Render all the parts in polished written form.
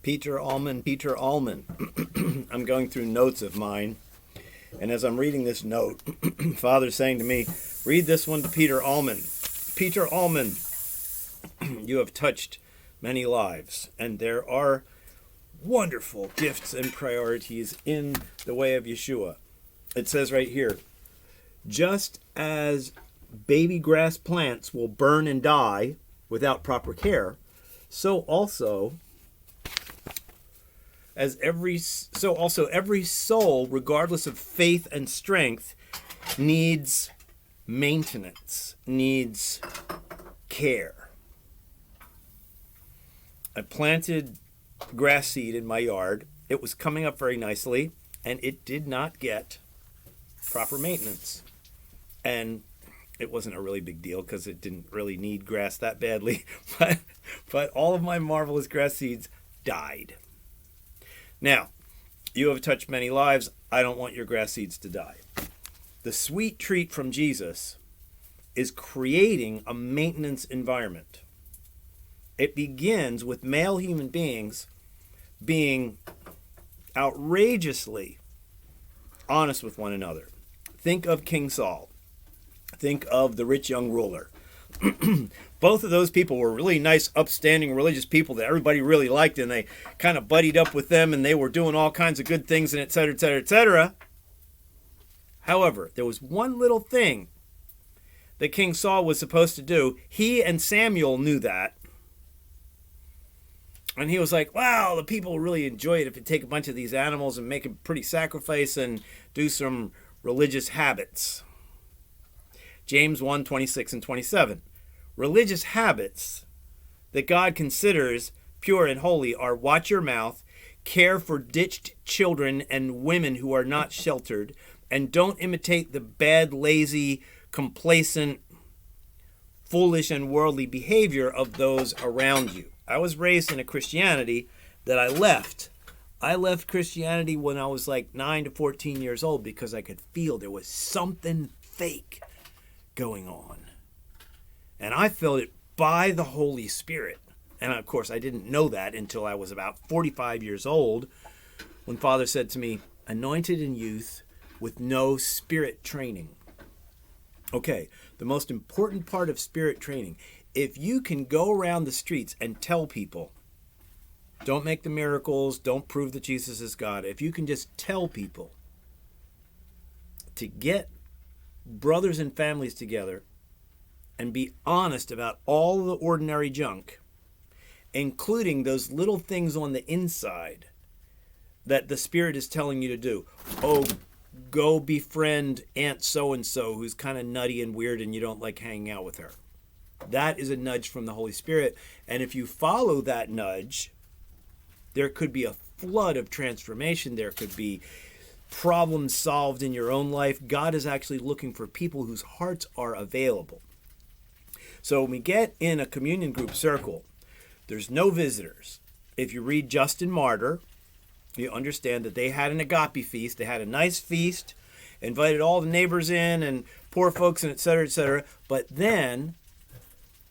Peter Allman, Peter Allman. I'm going through notes of mine, and as I'm reading this note, Father's saying to me, read this one to Peter Allman. Peter Allman, you have touched many lives, and there are wonderful gifts and priorities in the way of Yeshua. It says right here, just as baby grass plants will burn and die without proper care, so also every soul, regardless of faith and strength, needs maintenance, needs care. I planted grass seed in my yard. It was coming up very nicely, and it did not get proper maintenance. And it wasn't a really big deal because it didn't really need grass that badly, but all of my marvelous grass seeds died. Now, you have touched many lives. I don't want your grass seeds to die. The sweet treat from Jesus is creating a maintenance environment. It begins with male human beings being outrageously honest with one another. Think of King Saul. Think of the rich young ruler. Both of those people were really nice, upstanding, religious people that everybody really liked, and they kind of buddied up with them, and they were doing all kinds of good things, and et cetera, et cetera, et cetera. However, there was one little thing that King Saul was supposed to do. He and Samuel knew that. And he was like, wow, the people really enjoy it if you take a bunch of these animals and make a pretty sacrifice and do some religious habits. James 1:26 and 27. Religious habits that God considers pure and holy are watch your mouth, care for ditched children and women who are not sheltered, and don't imitate the bad, lazy, complacent, foolish, and worldly behavior of those around you. I was raised in a Christianity that I left. I left Christianity when I was like 9 to 14 years old because I could feel there was something fake going on. And I felt it by the Holy Spirit. And of course, I didn't know that until I was about 45 years old when Father said to me, anointed in youth with no spirit training. Okay, the most important part of spirit training, if you can go around the streets and tell people, don't make the miracles, don't prove that Jesus is God. If you can just tell people to get brothers and families together and be honest about all the ordinary junk, including those little things on the inside that the Spirit is telling you to do. Oh, go befriend Aunt so-and-so who's kind of nutty and weird and you don't like hanging out with her. That is a nudge from the Holy Spirit. And if you follow that nudge, there could be a flood of transformation. There could be problems solved in your own life. God is actually looking for people whose hearts are available. So when we get in a communion group circle, there's no visitors. If you read Justin Martyr, you understand that they had an agape feast. They had a nice feast, invited all the neighbors in and poor folks and et cetera, et cetera. But then,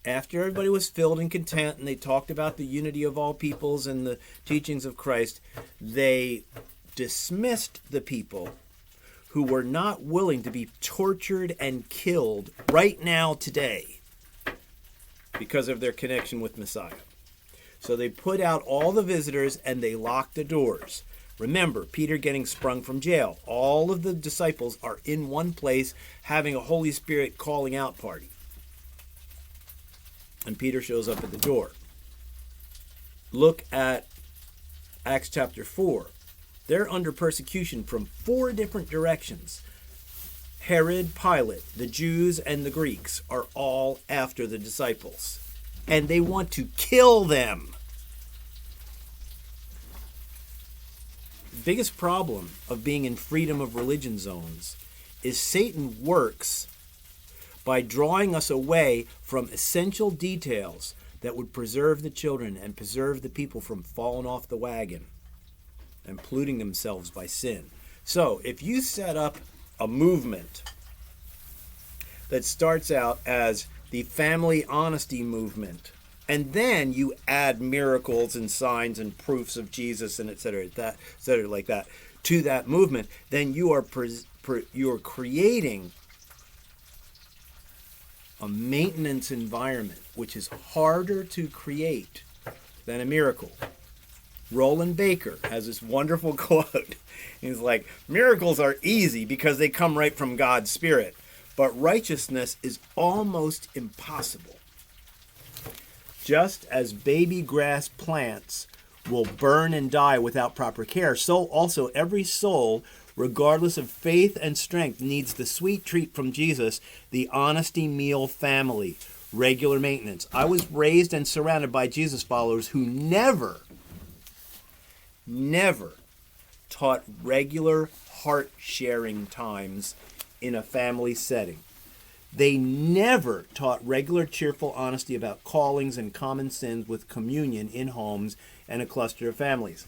after everybody was filled and content and they talked about the unity of all peoples and the teachings of Christ, they dismissed the people who were not willing to be tortured and killed right now today because of their connection with Messiah. So they put out all the visitors and they locked the doors. Remember, Peter getting sprung from jail. All of the disciples are in one place having a Holy Spirit calling out party. And Peter shows up at the door. Look at Acts chapter 4. They're under persecution from 4 different directions. Herod, Pilate, the Jews, and the Greeks are all after the disciples. And they want to kill them. The biggest problem of being in freedom of religion zones is Satan works by drawing us away from essential details that would preserve the children and preserve the people from falling off the wagon and polluting themselves by sin. So if you set up a movement that starts out as the family honesty movement And then you add miracles and signs and proofs of Jesus and et cetera, like that to that movement. Then you are creating a maintenance environment, which is harder to create than a miracle. Roland Baker has this wonderful quote. He's like, miracles are easy because they come right from God's Spirit, but righteousness is almost impossible. Just as baby grass plants will burn and die without proper care, so also every soul, regardless of faith and strength, needs the sweet treat from Jesus, the honesty meal family, regular maintenance. I was raised and surrounded by Jesus followers who never taught regular heart-sharing times in a family setting. They never taught regular cheerful honesty about callings and common sins with communion in homes and a cluster of families.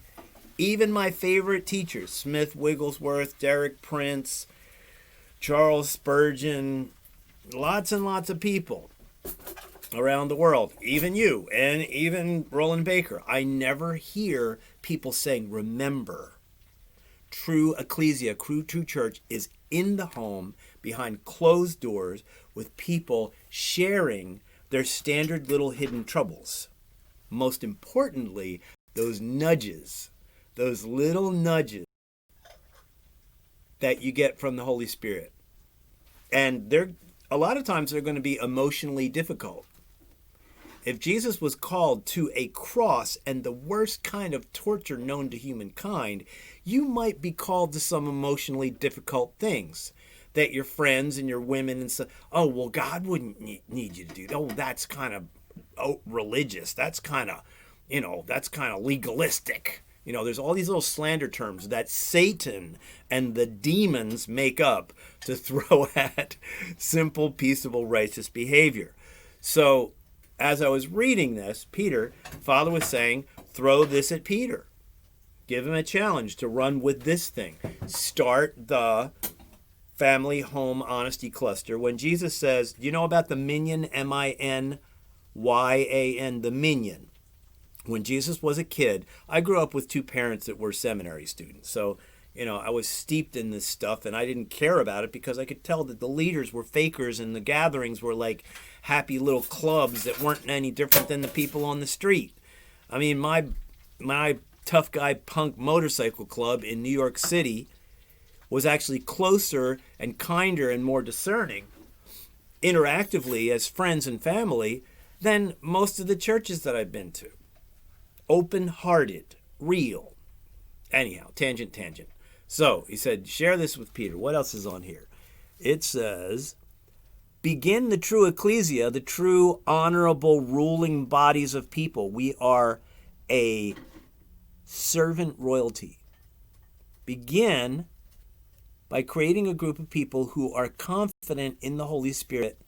Even my favorite teachers, Smith Wigglesworth, Derek Prince, Charles Spurgeon, lots and lots of people around the world, even you, and even Roland Baker, I never hear people saying, remember, true ecclesia, true church is in the home, behind closed doors, with people sharing their standard little hidden troubles. Most importantly, those nudges, those little nudges that you get from the Holy Spirit. And a lot of times they're going to be emotionally difficult. If Jesus was called to a cross and the worst kind of torture known to humankind, you might be called to some emotionally difficult things that your friends and your women and stuff, oh, well, God wouldn't need you to do that. Oh, that's kind of religious. That's kind of, that's kind of legalistic. There's all these little slander terms that Satan and the demons make up to throw at simple, peaceable, righteous behavior. So, as I was reading this, Father was saying, throw this at Peter. Give him a challenge to run with this thing. Start the family home honesty cluster. When Jesus says, do you know about the minyan, M-I-N-Y-A-N, the minyan? When Jesus was a kid, I grew up with two parents that were seminary students. So, I was steeped in this stuff and I didn't care about it because I could tell that the leaders were fakers and the gatherings were like happy little clubs that weren't any different than the people on the street. I mean, my tough guy punk motorcycle club in New York City was actually closer and kinder and more discerning interactively as friends and family than most of the churches that I've been to. Open-hearted, real. Anyhow, tangent. So, he said, share this with Peter. What else is on here? It says, begin the true ecclesia, the true honorable ruling bodies of people. We are a servant royalty. Begin by creating a group of people who are confident in the Holy Spirit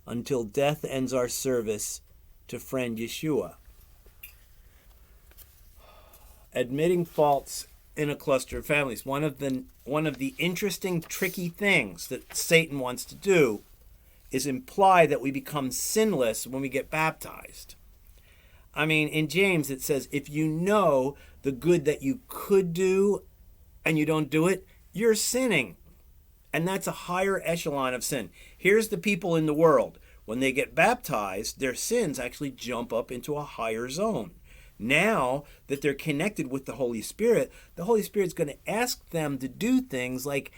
until death ends our service to friend Yeshua. Admitting faults in a cluster of families. One of the interesting, tricky things that Satan wants to do is imply that we become sinless when we get baptized. I mean, in James it says, if you know the good that you could do and you don't do it, you're sinning. And that's a higher echelon of sin. Here's the people in the world. When they get baptized, their sins actually jump up into a higher zone. Now that they're connected with the Holy Spirit's going to ask them to do things like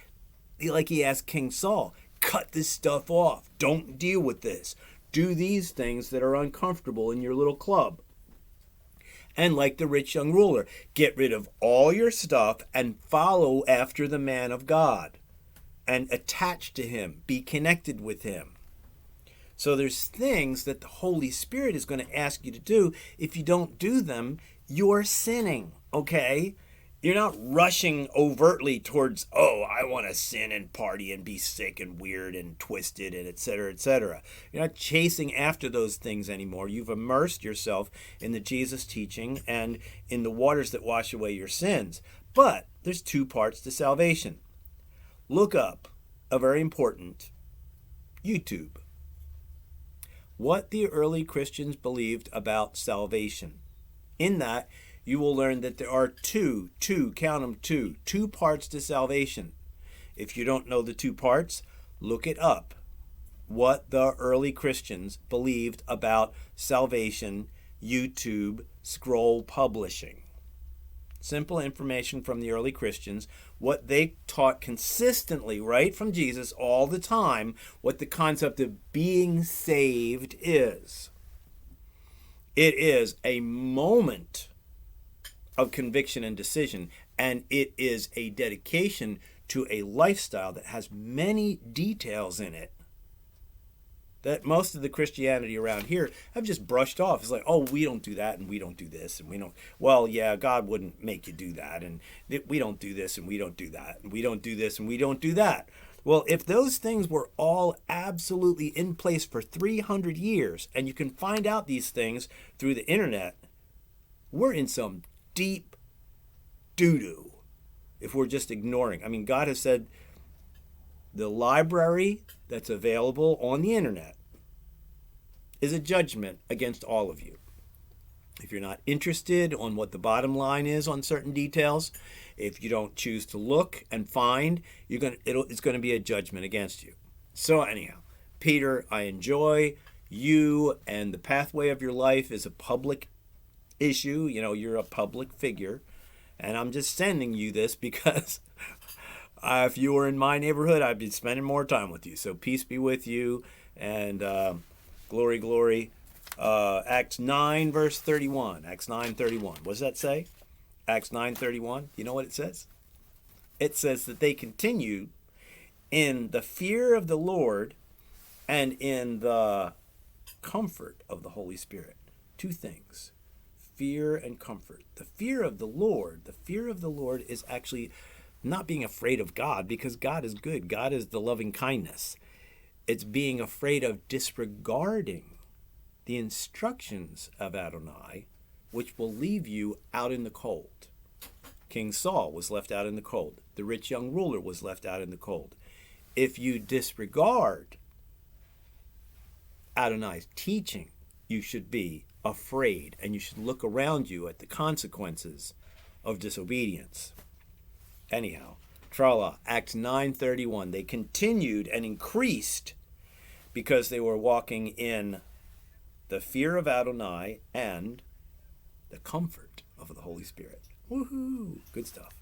he asked King Saul. Cut this stuff off. Don't deal with this. Do these things that are uncomfortable in your little club. And like the rich young ruler, get rid of all your stuff and follow after the man of God. And attach to him. Be connected with him. So there's things that the Holy Spirit is going to ask you to do. If you don't do them, you're sinning, okay? You're not rushing overtly towards, I want to sin and party and be sick and weird and twisted and et cetera, et cetera. You're not chasing after those things anymore. You've immersed yourself in the Jesus teaching and in the waters that wash away your sins. But there's two parts to salvation. Look up a very important YouTube. what the early Christians believed about salvation. In that, you will learn that there are count them, two parts to salvation. If you don't know the two parts, look it up. What the early Christians believed about salvation, YouTube, scroll publishing. Simple information from the early Christians, what they taught consistently, right from Jesus all the time, what the concept of being saved is. It is a moment of conviction and decision, and it is a dedication to a lifestyle that has many details in it that most of the Christianity around here have just brushed off. It's like, oh, we don't do that, and we don't do this, and we don't. Well, yeah, God wouldn't make you do that, and we don't do this, and we don't do that, and we don't do this, and we don't do that. Well, if those things were all absolutely in place for 300 years, and you can find out these things through the internet, we're in some deep doo-doo if we're just ignoring. I mean, God has said the library that's available on the internet is a judgment against all of you. If you're not interested on what the bottom line is on certain details, if you don't choose to look and find, it's going to be a judgment against you. So anyhow, Peter, I enjoy you, and the pathway of your life is a public issue. You know, you're a public figure, and I'm just sending you this because if you were in my neighborhood, I'd be spending more time with you. So peace be with you, and glory, glory. Acts 9, verse 31. Acts 9:31. What does that say? Acts 9:31. You know what it says? It says that they continued in the fear of the Lord and in the comfort of the Holy Spirit. Two things. Fear and comfort. The fear of the Lord is actually not being afraid of God, because God is good. God is the loving kindness. It's being afraid of disregarding the instructions of Adonai, which will leave you out in the cold. King Saul was left out in the cold. The rich young ruler was left out in the cold. If you disregard Adonai's teaching, you should be afraid, and you should look around you at the consequences of disobedience. Anyhow, Trala, Acts 9:31, they continued and increased because they were walking in the fear of Adonai and the comfort of the Holy Spirit. Woohoo! Good stuff.